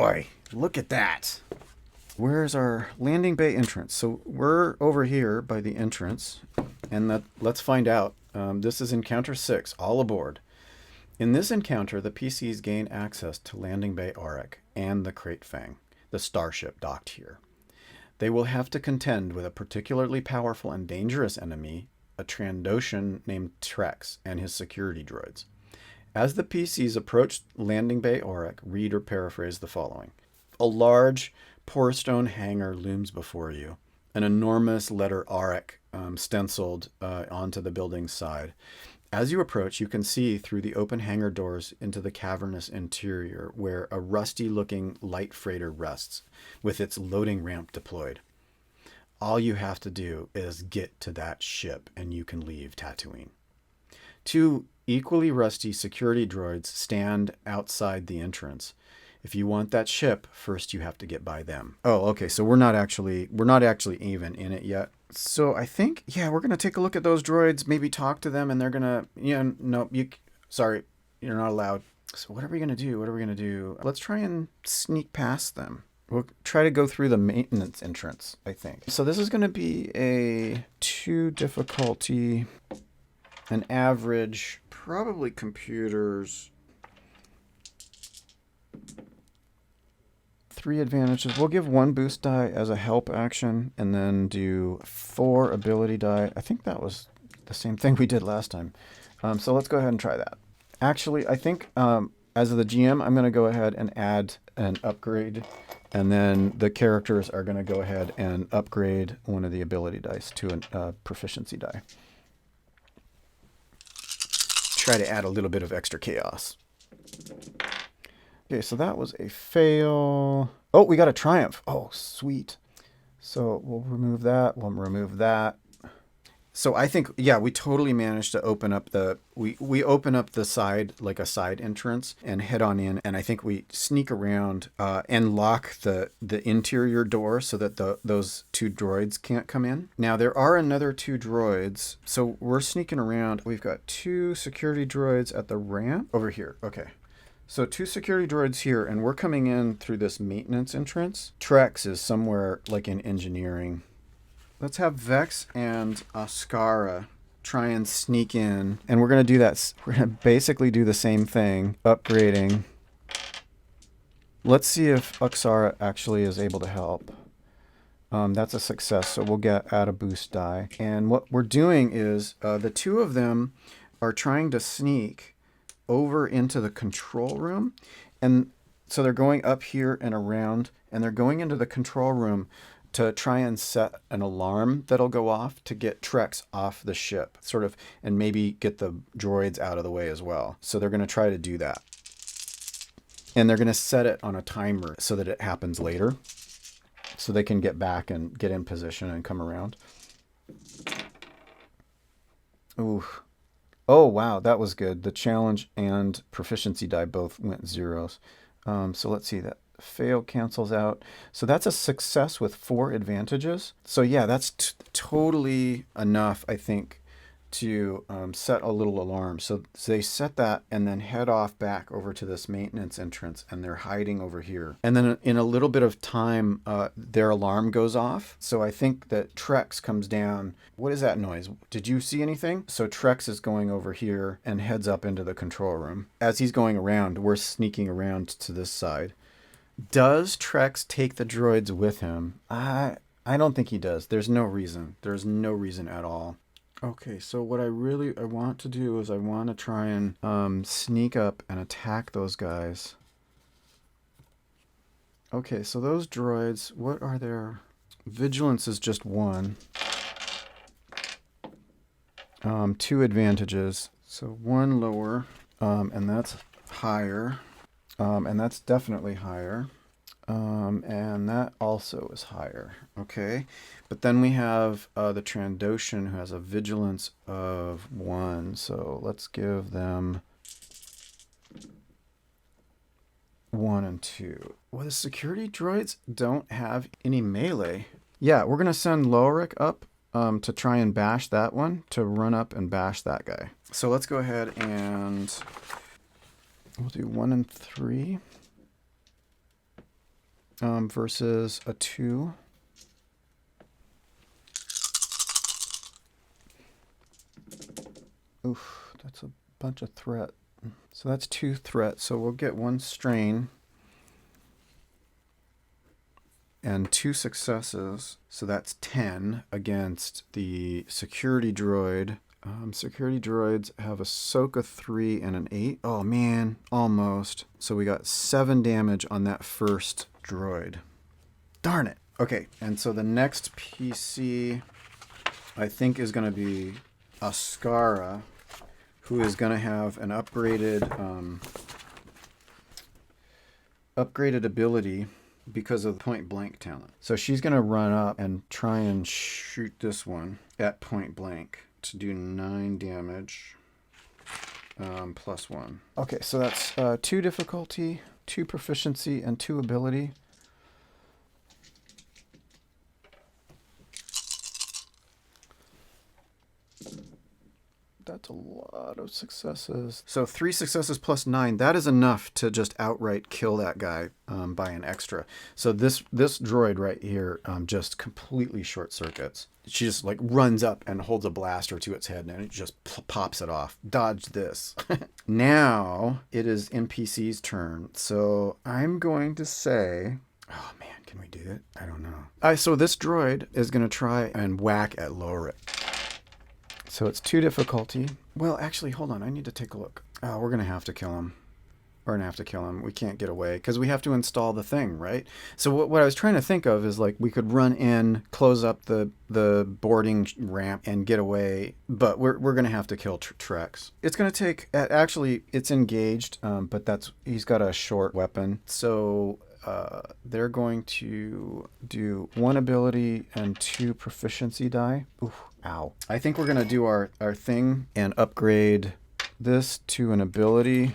boy, look at that. Where's our landing bay entrance? So we're over here by the entrance, and let's find out. This is encounter 6, all aboard. In this encounter, the PCs gain access to landing bay Auric and the KRAYT FANG, the starship docked here. They will have to contend with a particularly powerful and dangerous enemy, a Trandoshan named Trex, and his security droids. As the PCs approach landing bay Auric, read or paraphrase the following. A large porstone hangar looms before you. An enormous letter Auric stenciled onto the building's side. As you approach, you can see through the open hangar doors into the cavernous interior where a rusty-looking light freighter rests, with its loading ramp deployed. All you have to do is get to that ship and you can leave Tatooine. 2 equally rusty security droids stand outside the entrance. If you want that ship, first you have to get by them. Oh, okay, so we're not actually even in it yet. So I think, yeah, we're going to take a look at those droids, maybe talk to them, and they're going to, no, sorry, you're not allowed. So what are we going to do? Let's try and sneak past them. We'll try to go through the maintenance entrance, I think. So this is going to be a 2 difficulty, an average, probably computers. 3 advantages. We'll give 1 boost die as a help action and then do 4 ability die. I think that was the same thing we did last time. So let's go ahead and try that. Actually, I think as the GM, I'm going to go ahead and add an upgrade, and then the characters are going to go ahead and upgrade one of the ability dice to a proficiency die. Try to add a little bit of extra chaos. Okay, so that was a fail. Oh, we got a triumph. Oh, sweet. So we'll remove that. We'll remove that. So I think, yeah, we totally managed to open up we open up the side, like a side entrance, and head on in. And I think we sneak around and lock the interior door so that those 2 droids can't come in. Now, there are another 2 droids. So we're sneaking around. We've got 2 security droids at the ramp over here. Okay. So 2 security droids here, and we're coming in through this maintenance entrance. Trex is somewhere like in engineering. Let's have Vex and Ascara try and sneak in. And we're going to do that. We're going to basically do the same thing, upgrading. Let's see if Ascara actually is able to help. That's a success, so we'll add a boost die. And what we're doing is the 2 of them are trying to sneak over into the control room, and so they're going up here and around, and they're going into the control room to try and set an alarm that'll go off to get Trex off the ship, sort of, and maybe get the droids out of the way as well. So they're going to try to do that, and they're going to set it on a timer so that it happens later, so they can get back and get in position and come around. Ooh. Oh, wow, that was good. The challenge and proficiency die both went 0s. So let's see, that fail cancels out. So that's a success with 4 advantages. So yeah, that's totally enough, I think, to set a little alarm. So they set that and then head off back over to this maintenance entrance, and they're hiding over here. And then in a little bit of time, their alarm goes off. So I think that Trex comes down. What is that noise? Did you see anything? So Trex is going over here and heads up into the control room. As he's going around, we're sneaking around to this side. Does Trex take the droids with him? I don't think he does. There's no reason. There's no reason at all. Okay, so what I want to do is I want to try and sneak up and attack those guys. Okay, so those droids, what are their... Vigilance is just 1. 2 advantages. So 1 lower, and that's higher. And that's definitely higher. And that also is higher. Okay. But then we have the Trandoshan, who has a vigilance of 1. So let's give them 1 and 2. Well, the security droids don't have any melee. Yeah, we're going to send Lorik up to try and bash that one, to run up and bash that guy. So let's go ahead and we'll do 1 and 3. versus a 2. Oof, that's a bunch of threat. So that's 2 threat. So we'll get 1 strain and 2 successes. So that's 10 against the security droid. Security droids have a soak of 3 and an 8. Oh man, almost. So we got 7 damage on that first droid. Darn it. Okay, and so the next PC I think is going to be Ascara, who is going to have an upgraded ability because of the point blank talent. So she's going to run up and try and shoot this one at point blank to do 9 damage plus 1. Okay, so that's 2 difficulty, 2 proficiency, and 2 ability. That's a lot of successes. So 3 successes plus 9. That is enough to just outright kill that guy by an extra. So this droid right here just completely short circuits. She just like runs up and holds a blaster to its head and it just pops it off. Dodge this. Now it is NPC's turn. So I'm going to say... Oh man, can we do it? I don't know. So this droid is going to try and whack at Lorik. So it's 2 difficulty. Well, actually, hold on. I need to take a look. Oh, we're going to have to kill him. We're going to have to kill him. We can't get away because we have to install the thing, right? So what I was trying to think of is like we could run in, close up the boarding ramp and get away. But we're going to have to kill Trex. It's going to take... Actually, it's engaged, but he's got a short weapon. So... they're going to do 1 ability and 2 proficiency die. Oof, ow. I think we're going to do our thing and upgrade this to an ability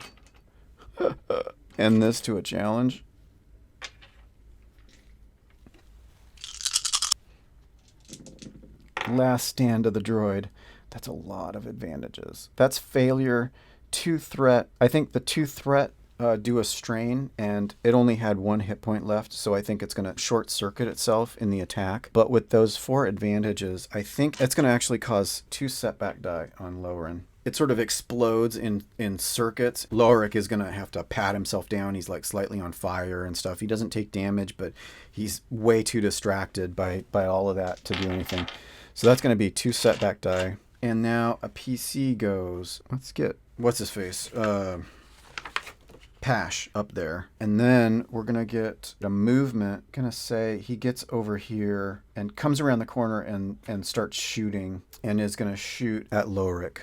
and this to a challenge. Last stand of the droid. That's a lot of advantages. That's failure, 2 threat. I think the 2 threat do a strain, and it only had 1 hit point left, so I think it's going to short circuit itself in the attack. But with those 4 advantages, I think it's going to actually cause 2 setback die on Loren. It sort of explodes in circuits. Lorik is going to have to pat himself down. He's like slightly on fire and stuff. He doesn't take damage, but he's way too distracted by all of that to do anything. So that's going to be 2 setback die. And now a PC goes, let's get, what's his face? Pash up there, and then we're gonna get a movement. Gonna say he gets over here and comes around the corner and starts shooting, and is gonna shoot at Lorik.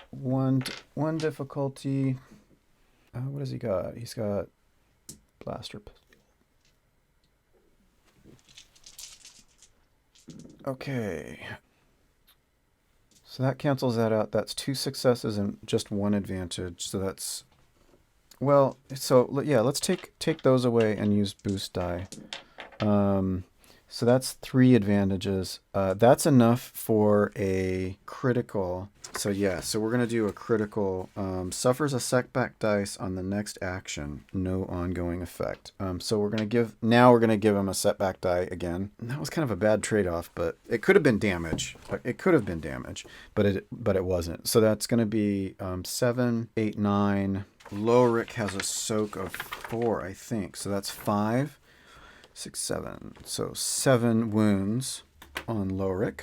One difficulty. What has he got? He's got blaster pistol. Okay, so that cancels that out. That's 2 successes and just 1 advantage. So that's... Well, so yeah, let's take those away and use boost die. So that's 3 advantages. That's enough for a critical. So yeah, so we're gonna do a critical. Suffers a setback dice on the next action. No ongoing effect. So we're gonna give him a setback die again. And that was kind of a bad trade-off, but it could have been damage. It could have been damage, but it wasn't. So that's gonna be 7, 8, 9. Lorik has a soak of 4, I think. So that's 5, 6, 7. So 7 wounds on Lorik.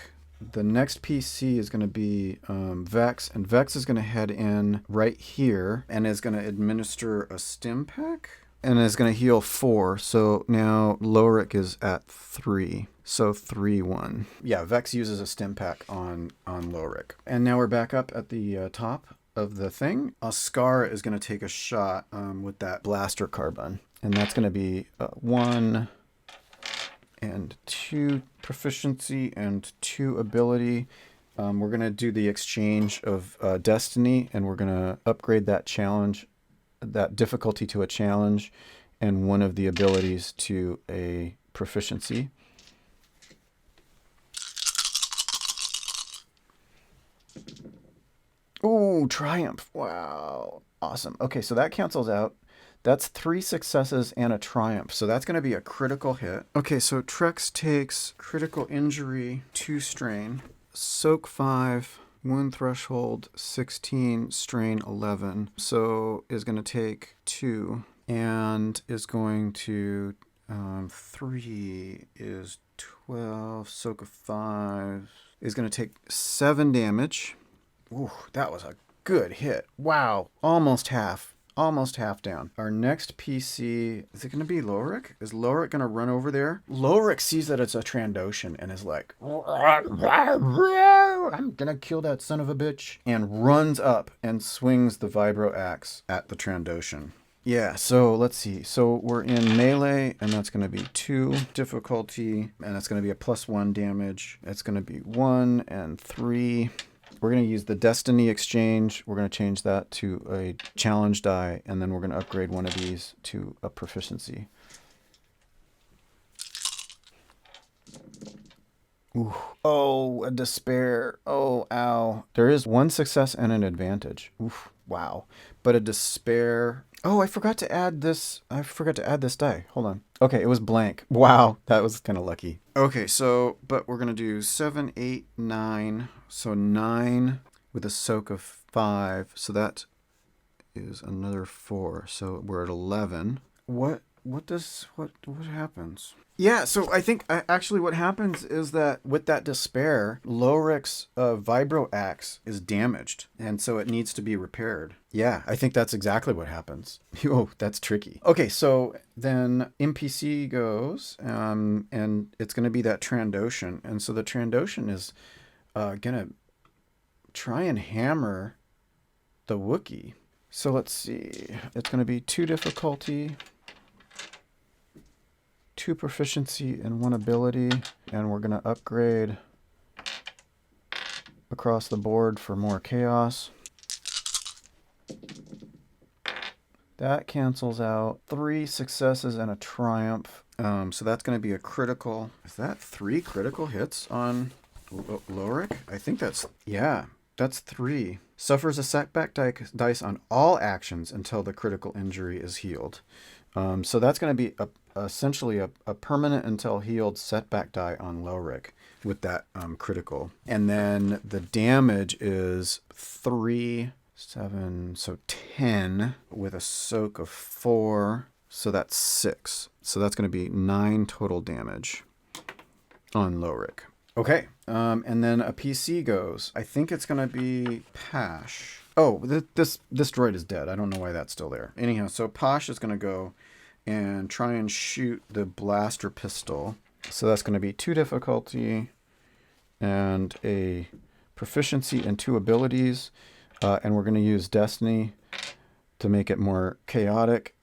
The next PC is going to be Vex, and Vex is going to head in right here and is going to administer a stim pack and is going to heal 4. So now Lorik is at 3. So 3-1. Yeah, Vex uses a stim pack on Lorik. And now we're back up at the top of the thing. Ascara is going to take a shot with that blaster carbine, and that's going to be 1 and 2 proficiency and 2 ability. We're going to do the exchange of destiny, and we're going to upgrade that challenge, that difficulty to a challenge, and one of the abilities to a proficiency. Ooh, triumph. Wow. Awesome. Okay, so that cancels out. That's 3 successes and a triumph. So that's going to be a critical hit. Okay, so Trex takes critical injury, 2 strain, soak 5, wound threshold 16, strain 11. So is going to take 2 and is going to 3 is 12, soak of 5 is going to take 7 damage. Ooh, that was a good hit. Wow, almost half down. Our next PC, is it going to be Lorik? Is Lorik going to run over there? Lorik sees that it's a Trandoshan and is like, I'm going to kill that son of a bitch, and runs up and swings the vibro axe at the Trandoshan. Yeah, so let's see. So we're in melee, and that's going to be 2 difficulty, and that's going to be a +1 damage. It's going to be 1 and 3. We're going to use the Destiny exchange. We're going to change that to a challenge die, and then we're going to upgrade one of these to a proficiency. Ooh. Oh, a despair. Oh, ow. There is 1 success and an advantage. Oof, wow. But a despair. Oh, I forgot to add this. I forgot to add this die. Hold on. Okay, it was blank. Wow, that was kind of lucky. Okay, so, but we're going to do 7, 8, 9. So 9 with a soak of 5. So that is another 4. So we're at 11. What happens? Yeah, so I think actually what happens is that with that despair, Lorik's vibro axe is damaged, and so it needs to be repaired. Yeah, I think that's exactly what happens. Oh, that's tricky. Okay, so then NPC goes, and it's going to be that Trandoshan, and so the Trandoshan is going to try and hammer the Wookiee. So let's see. It's going to be 2 difficulty, 2 proficiency, and 1 ability, and we're going to upgrade across the board for more chaos. That cancels out 3 successes and a triumph. So that's going to be a critical. Is that 3 critical hits on Lorik? I think that's, yeah, that's 3. Suffers a setback dice on all actions until the critical injury is healed. So that's going to be essentially a permanent until healed setback die on Lorik with that critical. And then the damage is 3, 7, so 10 with a soak of 4. So that's 6. So that's going to be 9 total damage on Lorik. Okay, and then a PC goes. I think it's going to be Pash. Oh, this droid is dead. I don't know why that's still there. Anyhow, so Pash is going to go and try and shoot the blaster pistol. So that's going to be 2 difficulty and a proficiency and 2 abilities. And we're going to use Destiny to make it more chaotic.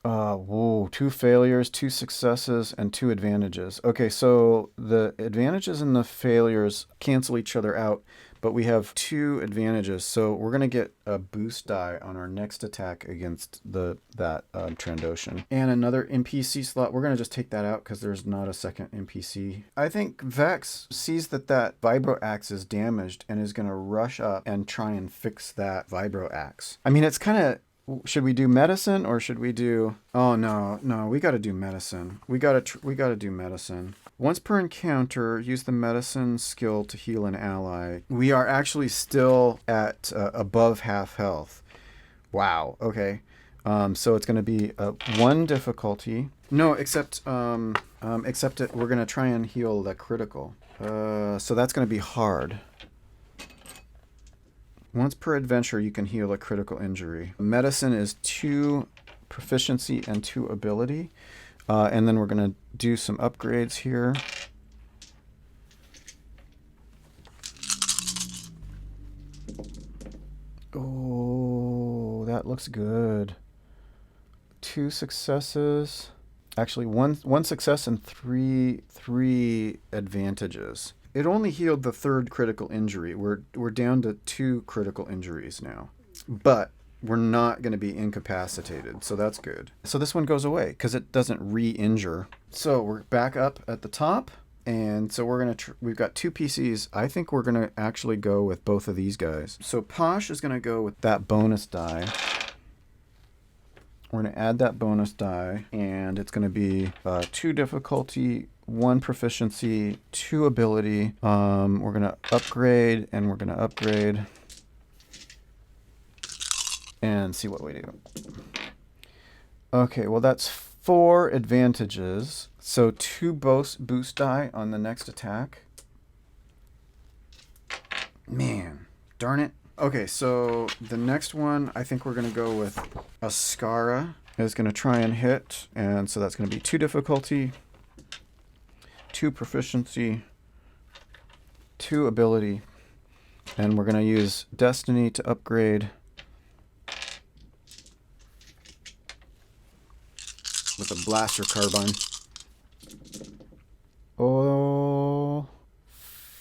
Whoa, 2 failures, 2 successes, and 2 advantages. Okay, so the advantages and the failures cancel each other out, but we have 2 advantages. So we're going to get a boost die on our next attack against that Trandoshan. And another NPC slot. We're going to just take that out because there's not a second NPC. I think Vex sees that vibro axe is damaged and is going to rush up and try and fix that vibro axe. I mean, it's kind of... Should we do medicine or should we do... Oh, no, we got to do medicine. We got to do medicine. Once per encounter, use the medicine skill to heal an ally. We are actually still at above half health. Wow, okay. So it's going to be 1 difficulty. No, except we're going to try and heal the critical. So that's going to be hard. Once per adventure, you can heal a critical injury. Medicine is 2 proficiency and 2 ability. And then we're going to do some upgrades here. Oh, that looks good. 2 successes. Actually, one success and three advantages. It only healed the 3rd critical injury. We're down to 2 critical injuries now. But we're not going to be incapacitated, so that's good. So this one goes away because it doesn't re-injure. So we're back up at the top, And so we're going to, we've got 2 PCs. I think we're going to actually go with both of these guys. So Posh is going to go with that bonus die. We're going to add that bonus die, and it's going to be 2 difficulty, 1 proficiency, 2 ability. We're going to upgrade, and we're going to upgrade and see what we do. Okay, well that's 4 advantages. So 2 boost die on the next attack. Man, darn it. Okay, so the next one, I think we're going to go with Ascara. Is going to try and hit, and so that's going to be 2 difficulty, 2 proficiency, 2 ability, and we're going to use Destiny to upgrade with a blaster carbine. Oh,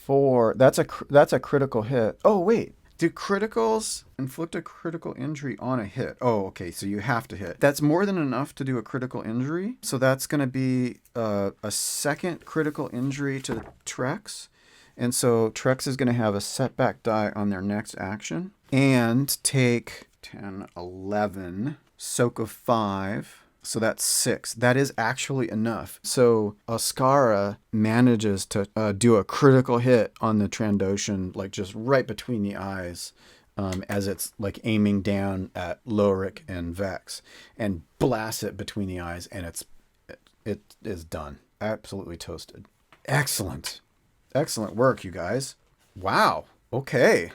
4. That's a critical hit. Oh wait. Do criticals inflict a critical injury on a hit? Oh, okay, so you have to hit. That's more than enough to do a critical injury. So that's going to be a second critical injury to Trex. And so Trex is going to have a setback die on their next action. And take 10, 11, soak of 5. So that's 6. That is actually enough. So Ascara manages to do a critical hit on the Trandoshan, like just right between the eyes, as it's like aiming down at Lorik and Vex, and blasts it between the eyes, and it is done. Absolutely toasted. Excellent. Excellent work, you guys. Wow. Okay.